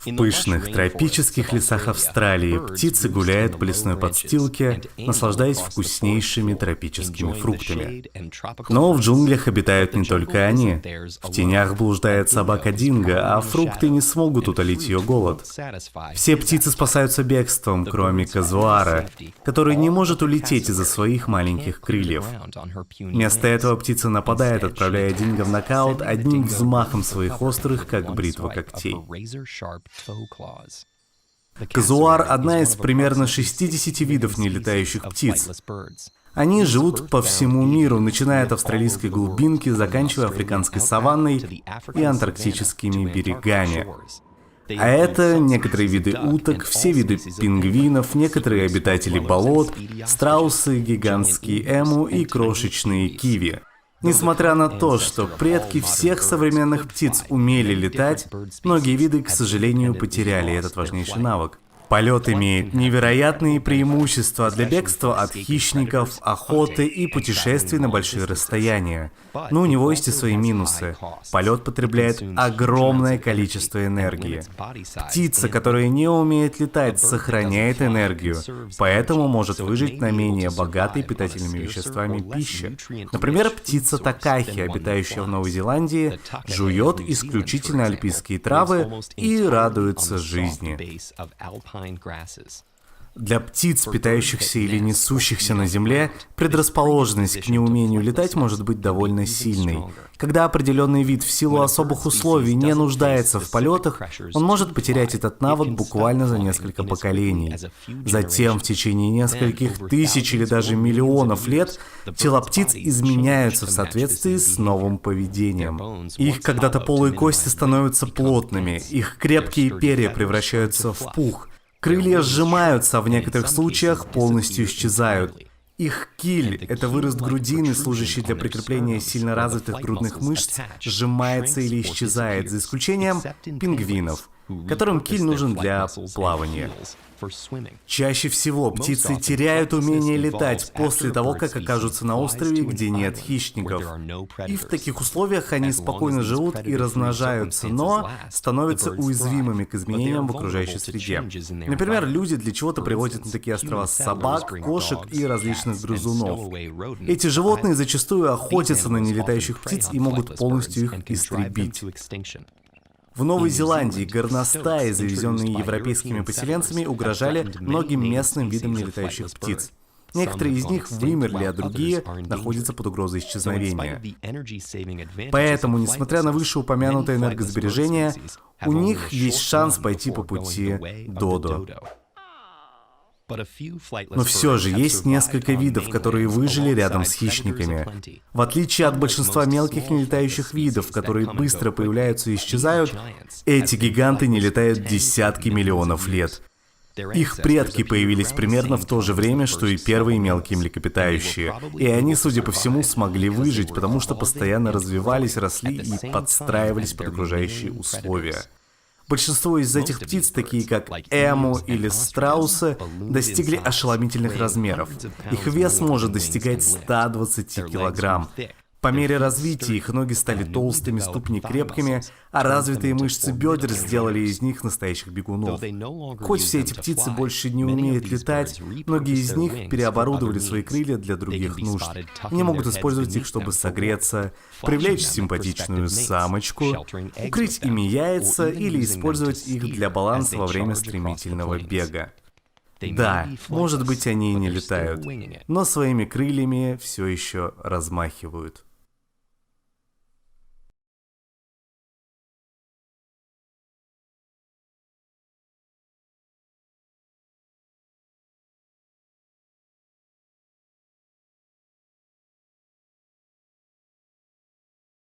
В пышных тропических лесах Австралии птицы гуляют по лесной подстилке, наслаждаясь вкуснейшими тропическими фруктами. Но в джунглях обитают не только они. В тенях блуждает собака Динго, а фрукты не смогут утолить ее голод. Все птицы спасаются бегством, кроме казуара, который не может улететь из-за своих маленьких крыльев. Вместо этого птица нападает, отправляя Динго в нокаут одним взмахом своих острых, как бритва, когтей. Казуар – одна из примерно 60 видов нелетающих птиц. Они живут по всему миру, начиная от австралийской глубинки, заканчивая африканской саванной и антарктическими берегами. А это некоторые виды уток, все виды пингвинов, некоторые обитатели болот, страусы, гигантские эму и крошечные киви. Несмотря на то, что предки всех современных птиц умели летать, многие виды, к сожалению, потеряли этот важнейший навык. Полет имеет невероятные преимущества для бегства от хищников, охоты и путешествий на большие расстояния. Но у него есть и свои минусы. Полет потребляет огромное количество энергии. Птица, которая не умеет летать, сохраняет энергию, поэтому может выжить на менее богатой питательными веществами пище. Например, птица такахи, обитающая в Новой Зеландии, жует исключительно альпийские травы и радуется жизни. Для птиц, питающихся или несущихся на земле, предрасположенность к неумению летать может быть довольно сильной. Когда определенный вид в силу особых условий не нуждается в полетах, он может потерять этот навык буквально за несколько поколений. Затем, в течение нескольких тысяч или даже миллионов лет, тела птиц изменяются в соответствии с новым поведением. Их когда-то полые кости становятся плотными, их крепкие перья превращаются в пух. Крылья сжимаются, а в некоторых случаях полностью исчезают. Их киль – это вырост грудины, служащий для прикрепления сильно развитых грудных мышц, сжимается или исчезает, за исключением пингвинов, которым киль нужен для плавания. Чаще всего птицы теряют умение летать после того, как окажутся на острове, где нет хищников. И в таких условиях они спокойно живут и размножаются, но становятся уязвимыми к изменениям в окружающей среде. Например, люди для чего-то приводят на такие острова собак, кошек и различных грызунов. Эти животные зачастую охотятся на нелетающих птиц и могут полностью их истребить. В Новой Зеландии горностаи, завезенные европейскими поселенцами, угрожали многим местным видам нелетающих птиц. Некоторые из них вымерли, а другие находятся под угрозой исчезновения. Поэтому, несмотря на вышеупомянутое энергосбережение, у них есть шанс пойти по пути додо. Но все же есть несколько видов, которые выжили рядом с хищниками. В отличие от большинства мелких нелетающих видов, которые быстро появляются и исчезают, эти гиганты не летают десятки миллионов лет. Их предки появились примерно в то же время, что и первые мелкие млекопитающие. И они, судя по всему, смогли выжить, потому что постоянно развивались, росли и подстраивались под окружающие условия. Большинство из этих птиц, такие как эму или страусы, достигли ошеломительных размеров. Их вес может достигать 120 килограмм. По мере развития их ноги стали толстыми, ступни крепкими, а развитые мышцы бедер сделали из них настоящих бегунов. Хоть все эти птицы больше не умеют летать, многие из них переоборудовали свои крылья для других нужд. Они могут использовать их, чтобы согреться, привлечь симпатичную самочку, укрыть ими яйца или использовать их для баланса во время стремительного бега. Да, может быть, они и не летают, но своими крыльями все еще размахивают.